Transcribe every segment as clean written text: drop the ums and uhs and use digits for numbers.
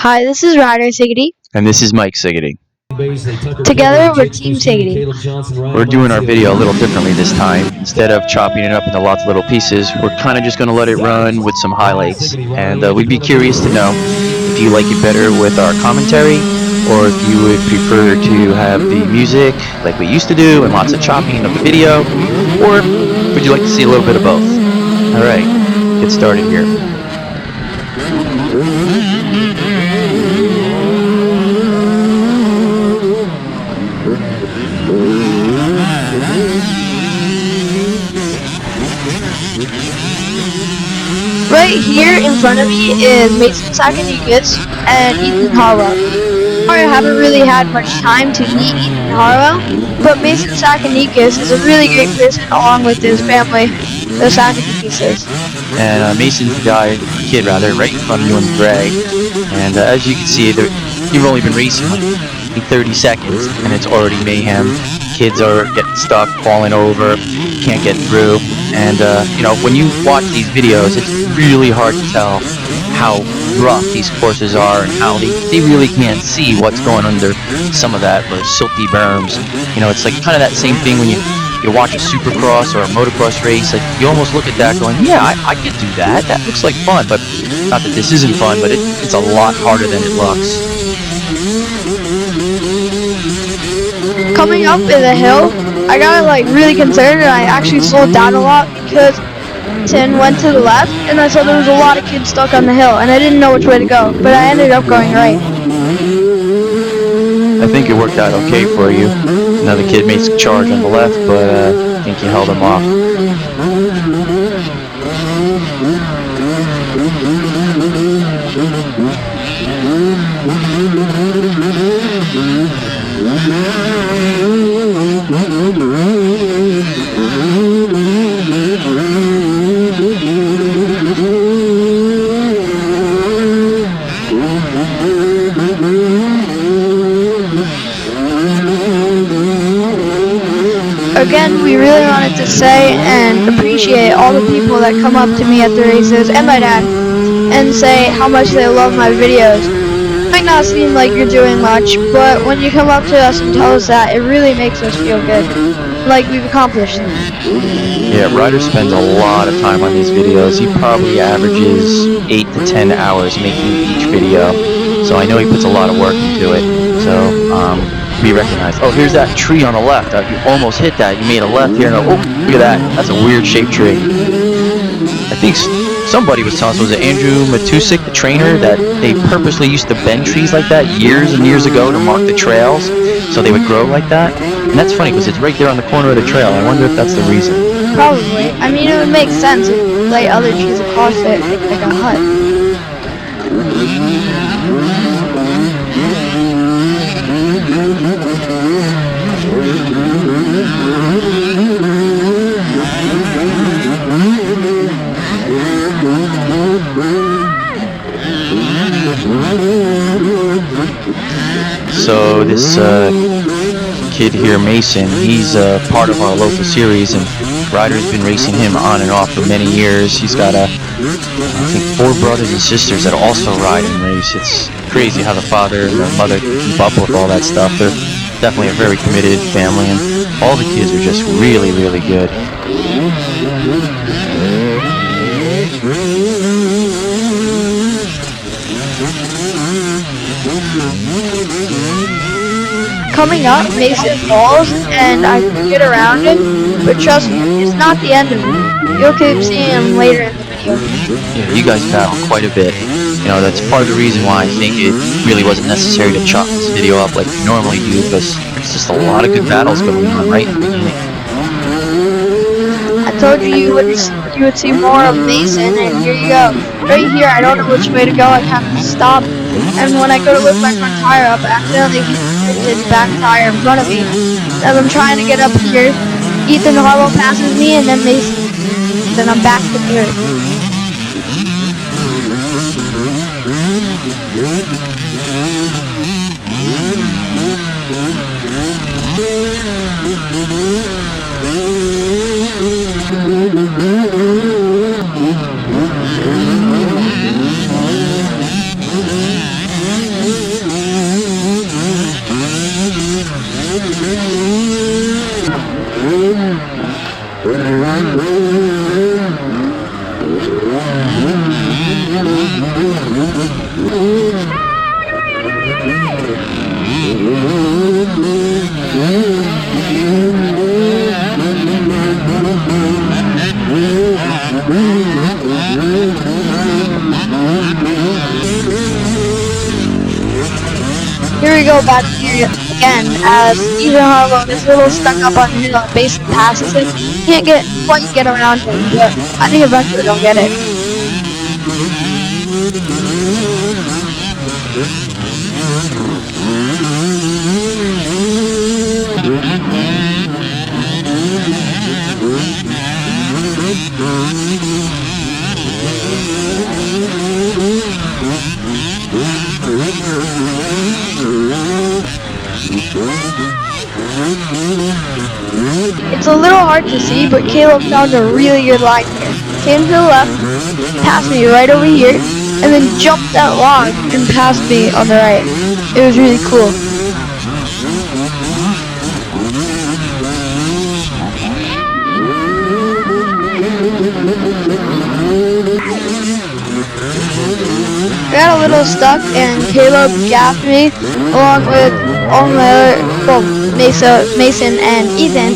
Hi, this is Ryder Sigety. And this is Mike Sigety. Together, we're Team Sigety. We're doing our video a little differently this time. Instead of chopping it up into lots of little pieces, we're kind of just going to let it run with some highlights. And we'd be curious to know if you like it better with our commentary, or if you would prefer to have the music like we used to do and lots of chopping of the video, or would you like to see a little bit of both? Alright, get started here. Right here in front of me is Mason Sakanikas and Ethan Harwell. I haven't really had much time to meet Ethan Harwell, but Mason Sakanikas is a really great person along with his family, the Sakanikases. And Mason's the kid right in front of you in gray. And as you can see, you've only been racing like 30 seconds, and it's already mayhem. Kids are getting stuck, falling over, can't get through. And you know, when you watch these videos, it's really hard to tell how rough these courses are and how they really can't see what's going under some of that, or silty berms. You know, it's like kind of that same thing when you watch a supercross or a motocross race. Like, you almost look at that going, yeah, I could do that. That looks like fun. But not that this isn't fun, but it's a lot harder than it looks. Coming up in the hill, I got like really concerned, and I actually slowed down a lot because Tin went to the left, and I saw there was a lot of kids stuck on the hill, and I didn't know which way to go, but I ended up going right. I think it worked out okay for you. Another kid made a charge on the left, but I think you held him off. Again, we really wanted to say and appreciate all the people that come up to me at the races, and my dad, and say how much they love my videos. It might not seem like you're doing much, but when you come up to us and tell us that, it really makes us feel good, like we've accomplished something. Yeah, Ryder spends a lot of time on these videos. He probably averages 8 to 10 hours making each video, so I know he puts a lot of work into it. So, be recognized. Oh, here's that tree on the left. You almost hit that. You made a left here. Oh, look at that. That's a weird shaped tree. I think somebody was telling us, was it Andrew Matusik, the trainer, that they purposely used to bend trees like that years and years ago to mark the trails, so they would grow like that. And that's funny because it's right there on the corner of the trail. I wonder if that's the reason. Probably. I mean, it would make sense if you lay other trees across it like a hut. So this kid here, Mason, he's part of our local series, and Ryder's been racing him on and off for many years. He's got I think 4 brothers and sisters that also ride and race. It's crazy how the father and the mother keep up with all that stuff. They're definitely a very committed family, and all the kids are just really, really good. Coming up, Mason falls, and I get around him, but trust me, it's not the end of it. You'll keep seeing him later in the video. Yeah, you guys battle quite a bit. You know, that's part of the reason why I think it really wasn't necessary to chop this video up like we normally do, because there's just a lot of good battles going on right in the beginning. I told you would see more of Mason, and here you go. Right here, I don't know which way to go. I have to stop, and when I go to lift my front tire up, I accidentally hit the back tire in front of me. As I'm trying to get up here, Ethan Harwell passes me, and then Mason. Then I'm back to third. Here we go back here again as Ethan Harlow is a little stuck up on the hill. Mason passes him. Can't quite get around him, but I think eventually they'll get it. It's a little hard to see, but Caleb found a really good line here. Came to the left, passed me right over here, and then jumped that log and passed me on the right. It was really cool. I got a little stuck, and Caleb gapped me along with all my other, Mason and Ethan,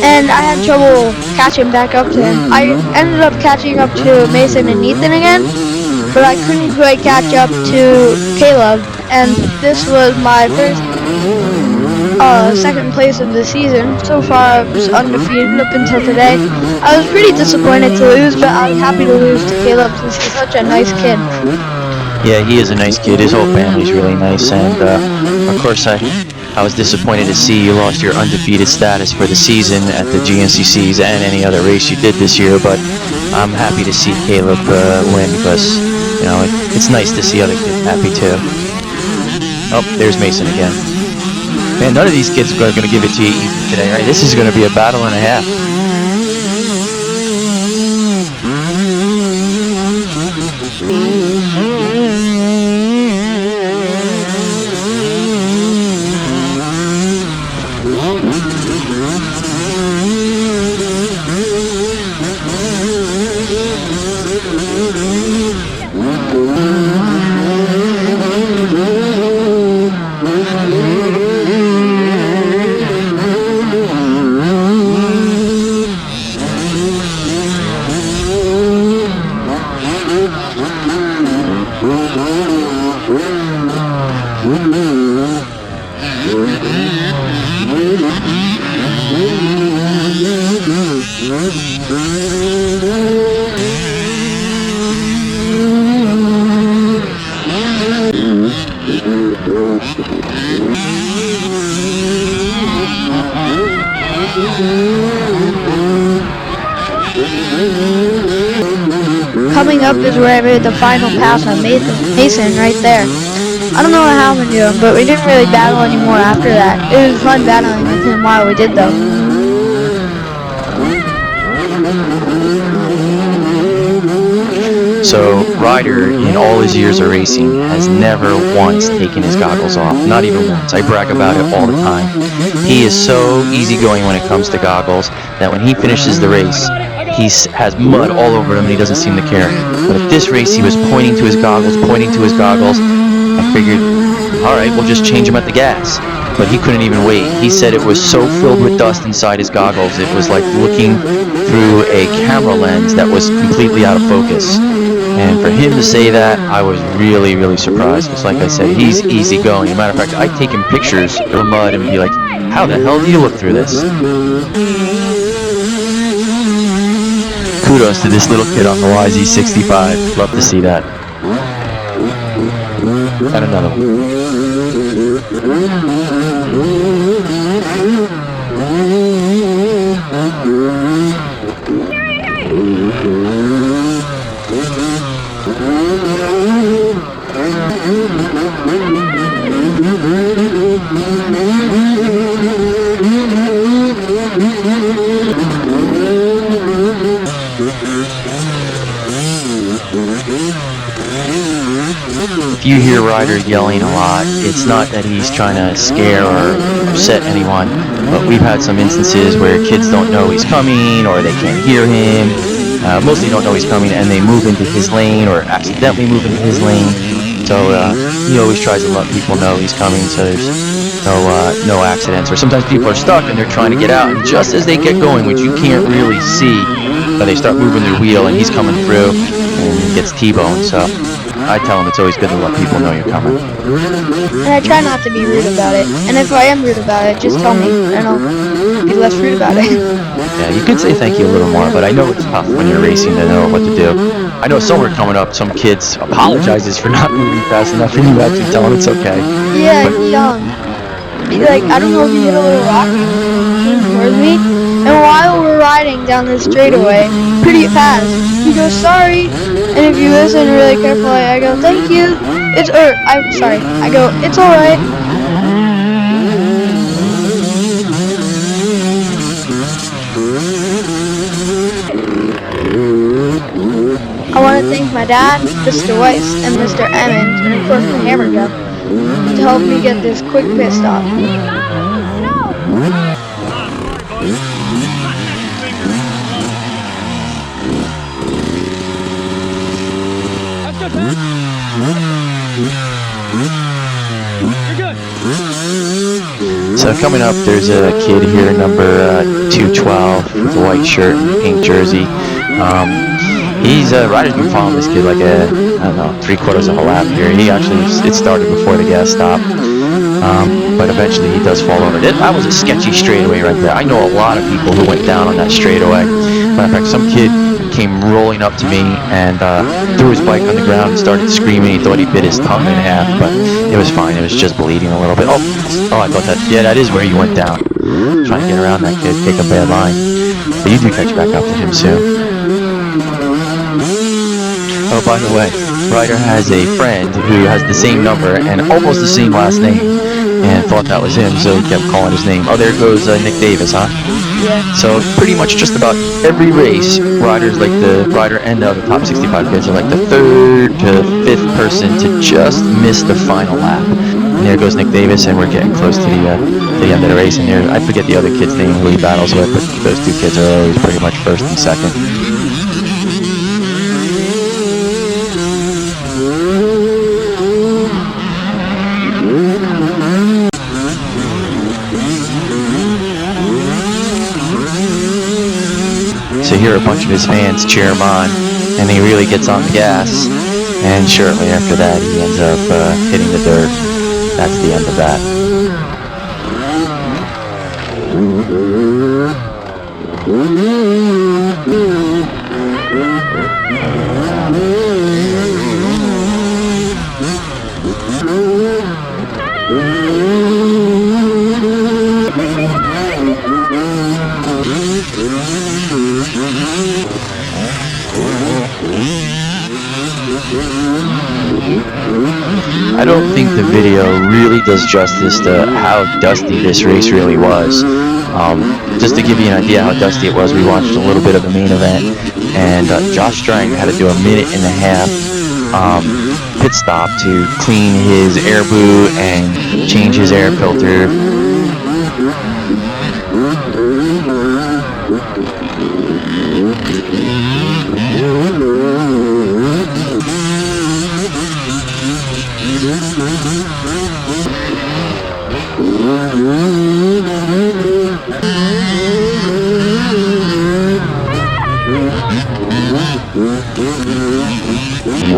and I had trouble catching back up to him. I ended up catching up to Mason and Ethan again, but I couldn't quite catch up to Caleb, and this was my first second place of the season. So far I was undefeated up until today. I was pretty disappointed to lose, but I was happy to lose to Caleb since he's such a nice kid. Yeah, he is a nice kid. His whole family's really nice, and of course I was disappointed to see you lost your undefeated status for the season at the GNCCs and any other race you did this year, but I'm happy to see Caleb win because, you know, it's nice to see other kids happy too. Oh, there's Mason again. Man, none of these kids are going to give it to you easy today, right? This is going to be a battle and a half. Coming up is where I made the final pass on Mason right there. I don't know what happened to him, but we didn't really battle anymore after that. It was fun battling with him while we did though. So Ryder, in all his years of racing, has never once taken his goggles off. Not even once. I brag about it all the time. He is so easygoing when it comes to goggles that when he finishes the race, he has mud all over him and he doesn't seem to care. But at this race, he was pointing to his goggles. I figured, all right, we'll just change him at the gas. But he couldn't even wait. He said it was so filled with dust inside his goggles, it was like looking through a camera lens that was completely out of focus. And for him to say that, I was really, really surprised. Because like I said, he's easygoing. As a matter of fact, I'd taken pictures of the mud and be like, how the hell do you look through this? Kudos to this little kid on the YZ65. Love to see that. And another one. If you hear Ryder yelling a lot, it's not that he's trying to scare or upset anyone, but we've had some instances where kids don't know he's coming or they can't hear him. Mostly don't know he's coming and they move into his lane or accidentally move into his lane. So he always tries to let people know he's coming, so there's no accidents. Or sometimes people are stuck and they're trying to get out, and just as they get going, which you can't really see, but they start moving their wheel, and he's coming through and he gets T-boned. So I tell him it's always good to let people know you're coming. And I try not to be rude about it. And if I am rude about it, just tell me, and I'll be less rude about it. Yeah, you could say thank you a little more, but I know it's tough when you're racing to know what to do. I know somewhere coming up, some kids apologizes for not moving fast enough, and you actually tell them it's okay. Yeah, like, I don't know if he hit a little rock and came towards me, and while we're riding down this straightaway, pretty fast, he goes, sorry, and if you listen really carefully, I go, thank you, I'm sorry, I go, it's alright. I want to thank my dad, Mr. Weiss, and Mr. Emmons, and of course the Hammer Job, to help me get this quick pit stop. So coming up, there's a kid here, number 212, with a white shirt and pink jersey. Ryder's been following this kid like I don't know, 3/4 of a lap here. It started before the gas stopped, but eventually he does fall over. That was a sketchy straightaway right there. I know a lot of people who went down on that straightaway. Matter of fact, some kid came rolling up to me and threw his bike on the ground and started screaming. He thought he bit his tongue in half, but it was fine. It was just bleeding a little bit. Oh, I thought that is where you went down. Trying to get around that kid, take a bad line. But you do catch back up to him soon. Oh, by the way, Ryder has a friend who has the same number and almost the same last name, and thought that was him, so he kept calling his name. Oh, there goes Nick Davis, huh? Yeah. So pretty much just about every race, Ryder and the top 65 kids are like the 3rd to 5th person to just miss the final lap. And there goes Nick Davis, and we're getting close to the end of the race. And I forget the other kid's name who he battles with, but those two kids are always pretty much 1st and 2nd. So here a bunch of his fans cheer him on, and he really gets on the gas, and shortly after that he ends up hitting the dirt. That's the end of that. I don't think the video really does justice to how dusty this race really was. Just to give you an idea how dusty it was, we watched a little bit of the main event, and Josh Strang had to do a 1.5 minute pit stop to clean his air boot and change his air filter.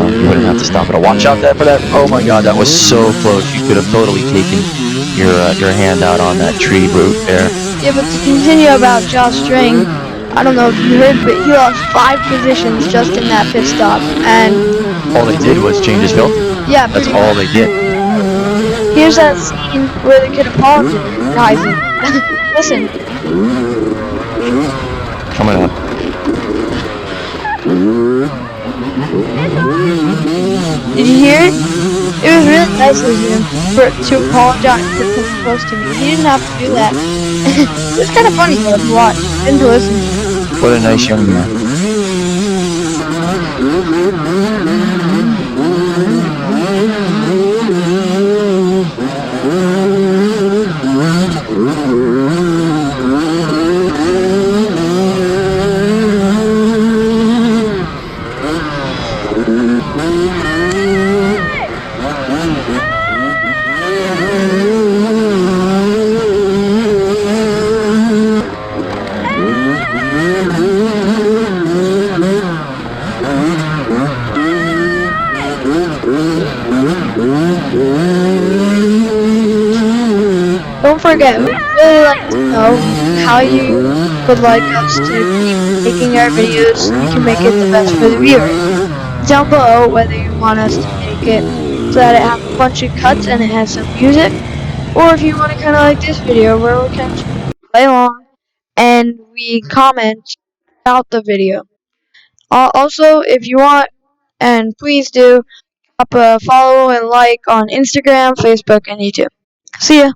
You wouldn't have to stop it. Watch out for that. Oh my God, that was so close. You could have totally taken your hand out on that tree root there. Yeah, but to continue about Josh String, I don't know if you heard, but he lost 5 positions just in that pit stop, and all they did was change his filter. Yeah, that's all they did. Here's that scene where the kid apologizing. Listen. Coming up. Did you hear it? It was really nice of him to apologize for coming close to me. He didn't have to do that. It was kind of funny though to watch and to listen. What a nice young man. Don't forget, we'd really like to know how you would like us to keep making our videos to make it the best for the viewers. Down below whether you want us to make it so that it has a bunch of cuts and it has some music, or if you want to kind of like this video where we can play along and we comment about the video. Also, if you want, and please do, drop a follow and like on Instagram, Facebook, and YouTube. See ya!